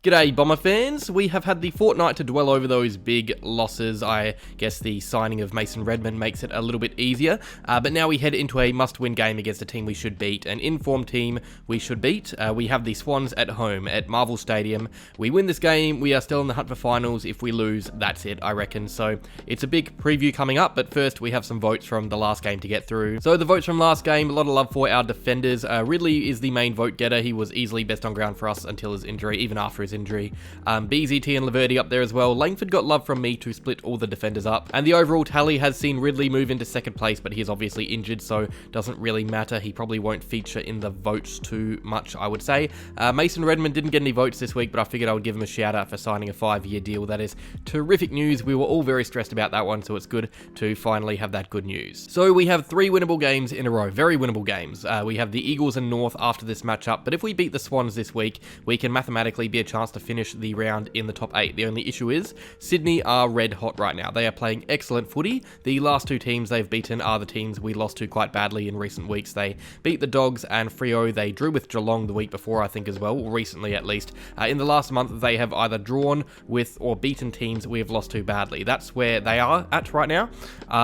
G'day Bomber fans, we have had the fortnight to dwell over those big losses. I guess the signing of Mason Redmond makes it a little bit easier, but now we head into a must-win game against a team we should beat, an informed team we should beat. We have the Swans at home at Marvel Stadium. We win this game, we are still in the hunt for finals. If we lose, that's it, I reckon. So it's a big preview coming up, but first we have some votes from the last game to get through. So the votes from last game, a lot of love for our defenders. Ridley is the main vote getter. He was easily best on ground for us until his injury, even after his injury. BZT and Laverty up there as well. Langford got love from me to split all the defenders up. And the overall tally has seen Ridley move into second place, but he is obviously injured, so doesn't really matter. He probably won't feature in the votes too much, I would say. Mason Redmond didn't get any votes this week, but I figured I would give him a shout out for signing a 5-year deal. That is terrific news. We were all very stressed about that one, so it's good to finally have that good news. So we have 3 winnable games in a row, very winnable games. We have the Eagles and North after this matchup, but if we beat the Swans this week, we can mathematically be a chance to finish the round in the top 8. The only issue is Sydney are red hot right now. They are playing excellent footy. The last 2 teams they've beaten are the teams we lost to quite badly in recent weeks. They beat the Dogs and Freo. They drew with Geelong the week before, I think, as well, recently at least. In the last month, they have either drawn with or beaten teams we have lost to badly. That's where they are at right now.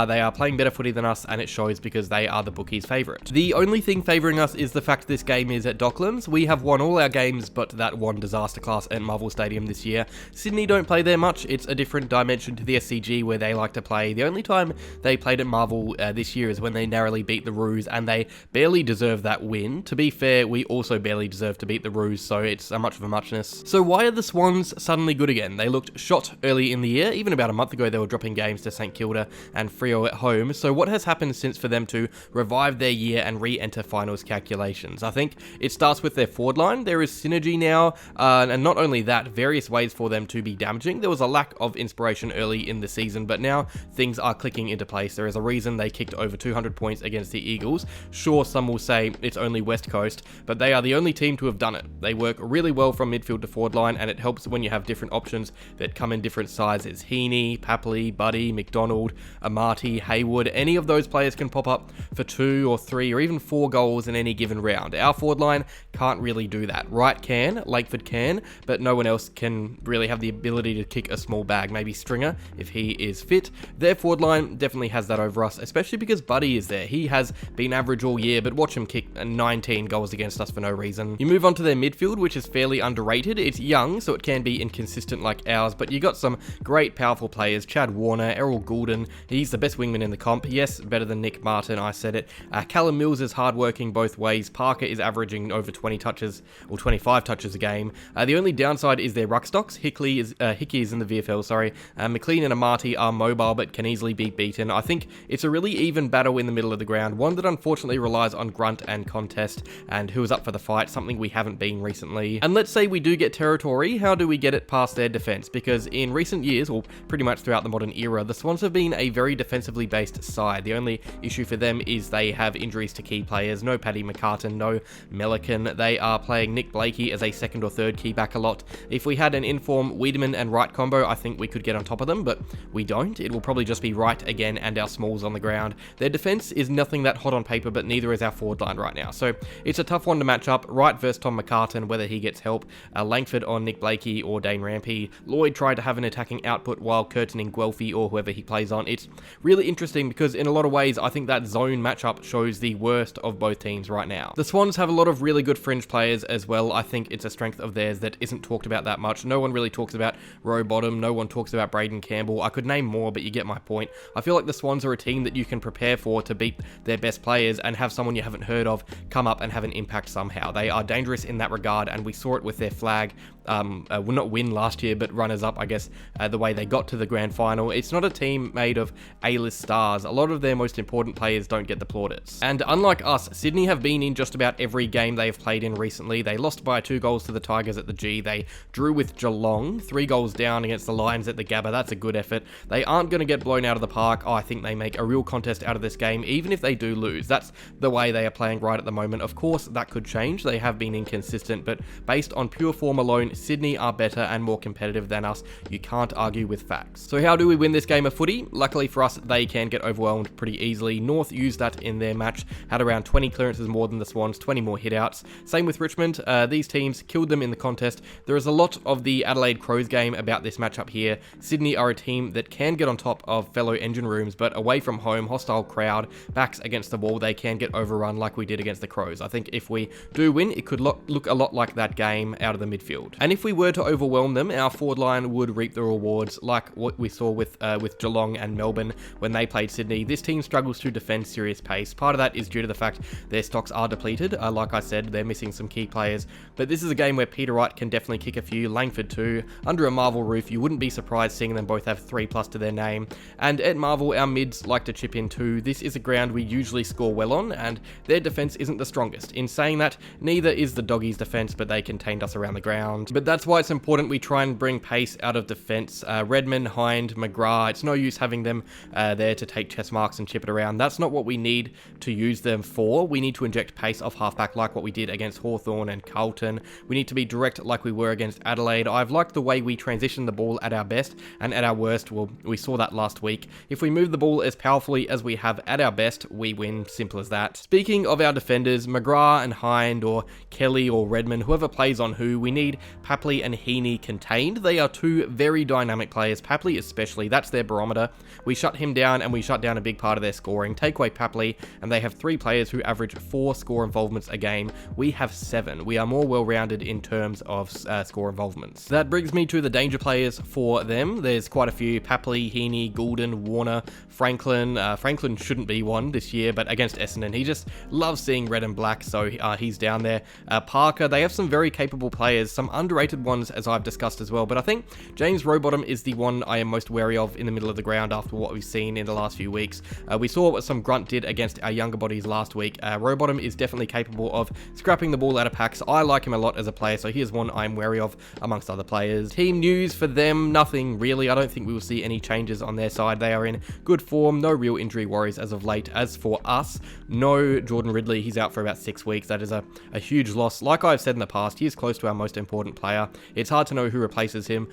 They are playing better footy than us, and it shows because they are the bookies' favourite. The only thing favouring us is the fact this game is at Docklands. We have won all our games but that one disaster class at Marvel Stadium this year. Sydney don't play there much. It's a different dimension to the SCG where they like to play. The only time they played at Marvel this year is when they narrowly beat the Roos, and they barely deserve that win. To be fair, we also barely deserve to beat the Roos, so it's a much of a muchness. So why are the Swans suddenly good again? They looked shot early in the year. Even about a month ago, they were dropping games to St Kilda and Freo at home. So what has happened since for them to revive their year and re-enter finals calculations? I think it starts with their forward line. There is synergy now, and not only that, various ways for them to be damaging. There was a lack of inspiration early in the season, but now things are clicking into place. There is a reason they kicked over 200 points against the Eagles. Sure, some will say it's only West Coast, but they are the only team to have done it. They work really well from midfield to forward line, and it helps when you have different options that come in different sizes. Heaney, Papley, Buddy, McDonald, Amati, Haywood, any of those players can pop up for 2 or 3 or even 4 goals in any given round. Our forward line can't really do that. Wright can, Langford can, but no one else can really have the ability to kick a small bag. Maybe Stringer, if he is fit. Their forward line definitely has that over us, especially because Buddy is there. He has been average all year, but watch him kick 19 goals against us for no reason. You move on to their midfield, which is fairly underrated. It's young, so it can be inconsistent like ours, but you got some great, powerful players. Chad Warner, Errol Goulden, he's the best wingman in the comp. Yes, better than Nick Martin, I said it. Callum Mills is hardworking both ways. Parker is averaging over 20 touches, or 25 touches a game. The only downside is their ruck stocks. Hickey is in the VFL, sorry. McLean and Amati are mobile, but can easily be beaten. I think it's a really even battle in the middle of the ground, one that unfortunately relies on grunt and contest, and who is up for the fight, something we haven't been recently. And let's say we do get territory, how do we get it past their defence? Because in recent years, or pretty much throughout the modern era, the Swans have been a very defensively based side. The only issue for them is they have injuries to key players. No Paddy McCartan, no Melican. They are playing Nick Blakey as a second or third key back a lot. If we had an informed Wiedemann and Wright combo, I think we could get on top of them, but we don't. It will probably just be Wright again and our smalls on the ground. Their defence is nothing that hot on paper, but neither is our forward line right now. So it's a tough one to match up. Wright versus Tom McCartan, whether he gets help. Langford on Nick Blakey or Dane Rampey. Lloyd tried to have an attacking output while curtaining Guelphy or whoever he plays on. It's really interesting because in a lot of ways, I think that zone matchup shows the worst of both teams right now. The Swans have a lot of really good fringe players as well. I think it's a strength of theirs that isn't talked about that much. No one really talks about Rowbottom. No one talks about Braden Campbell. I could name more, but you get my point. I feel like the Swans are a team that you can prepare for to beat their best players and have someone you haven't heard of come up and have an impact somehow. They are dangerous in that regard, and we saw it with their flag. Well, not win last year, but runners up, I guess, the way they got to the grand final. It's not a team made of A-list stars. A lot of their most important players don't get the plaudits. And unlike us, Sydney have been in just about every game they have played in recently. They lost by 2 goals to the Tigers at the G. They drew with Geelong, 3 goals down against the Lions at the Gabba. That's a good effort. They aren't going to get blown out of the park. I think they make a real contest out of this game, even if they do lose. That's the way they are playing right at the moment. Of course, that could change. They have been inconsistent, but based on pure form alone, Sydney are better and more competitive than us. You can't argue with facts. So how do we win this game of footy? Luckily for us, they can get overwhelmed pretty easily. North used that in their match, had around 20 clearances more than the Swans, 20 more hitouts. Same with Richmond. These teams killed them in the contest. There is a lot of the Adelaide Crows game about this matchup here. Sydney are a team that can get on top of fellow engine rooms, but away from home, hostile crowd, backs against the wall, they can get overrun like we did against the Crows. I think if we do win, it could look a lot like that game out of the midfield. And if we were to overwhelm them, our forward line would reap the rewards like what we saw with Geelong and Melbourne when they played Sydney. This team struggles to defend serious pace. Part of that is due to the fact their stocks are depleted. Like I said, they're missing some key players, but this is a game where Peter Wright can definitely kick a few, Langford too. Under a Marvel roof, you wouldn't be surprised seeing them both have 3+ to their name. And at Marvel, our mids like to chip in too. This is a ground we usually score well on, and their defense isn't the strongest. In saying that, neither is the Doggies' defense, but they contained us around the ground. But that's why it's important we try and bring pace out of defense. Redmond, Hind, McGrath, it's no use having them there to take chest marks and chip it around. That's not what we need to use them for. We need to inject pace off halfback like what we did against Hawthorn and Carlton. We need to be direct like we were against Adelaide. I've liked the way we transition the ball at our best and at our worst. Well, we saw that last week. If we move the ball as powerfully as we have at our best, we win. Simple as that. Speaking of our defenders, McGrath and Hind or Kelly or Redmond, whoever plays on who, we need Papley and Heaney contained. They are two very dynamic players, Papley especially. That's their barometer. We shut him down and we shut down a big part of their scoring. Take away Papley and they have 3 players who average 4 score involvements a game. We have 7. We are more well-rounded in terms of score involvements. That brings me to the danger players for them. There's quite a few: Papley, Heaney, Goulden, Warner, Franklin. Franklin shouldn't be one this year, but against Essendon, he just loves seeing red and black, so he's down there. Parker, they have some very capable players, some underrated ones as I've discussed as well, but I think James Rowbottom is the one I am most wary of in the middle of the ground after what we've seen in the last few weeks. We saw what some grunt did against our younger bodies last week. Rowbottom is definitely capable of scrapping the ball out of packs. I like him a lot as a player, so here's one I'm wary of amongst other players. Team news for them, nothing really. I don't think we will see any changes on their side. They are in good form, no real injury worries as of late. As for us, no Jordan Ridley, he's out for about 6 weeks. That is a huge loss. Like I've said in the past, he is close to our most important player. It's hard to know who replaces him.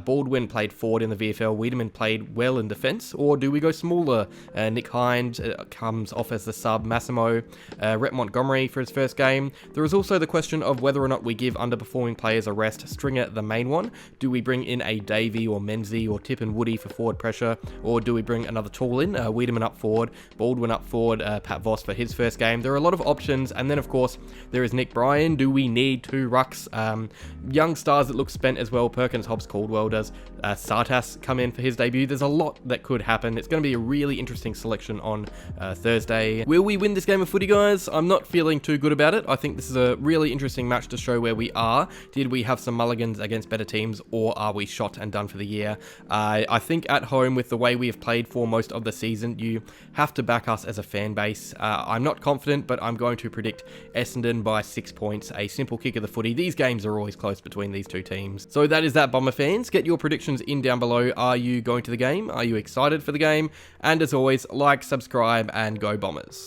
Baldwin played forward in the VFL, Wiedemann played well in defence, or do we go smaller? Nick Hind comes off as the sub, Massimo, Rhett Montgomery for his first game. There is also the question of whether or not we give underperforming players a rest. Stringer, the main one. Do we bring in a Davey or Menzies or Tip and Woody for forward pressure, or do we bring another tall in? Wiedemann up forward, Baldwin up forward, Pat Voss for his first game. There are a lot of options, and then of course there is Nick Bryan. Do we need 2 rucks? Young stars that look spent as well. Perkins, Hobbs, Caldwell. Does Sartas come in for his debut? There's a lot that could happen. It's going to be a really interesting selection on Thursday. Will we win this game of footy, guys? I'm not feeling too good about it. I think this is a really interesting match to show where we are. Did we have some mulligans against better teams, or are we shot and done for the year? I think at home, with the way we have played for most of the season, you have to back us as a fan base. I'm not confident, but I'm going to predict Essendon by 6 points. A simple kick of the footy. These games are always close between these two teams. So that is that, Bomber fans. Get your predictions in down below. Are you going to the game? Are you excited for the game? And as always, like, subscribe, and go Bombers.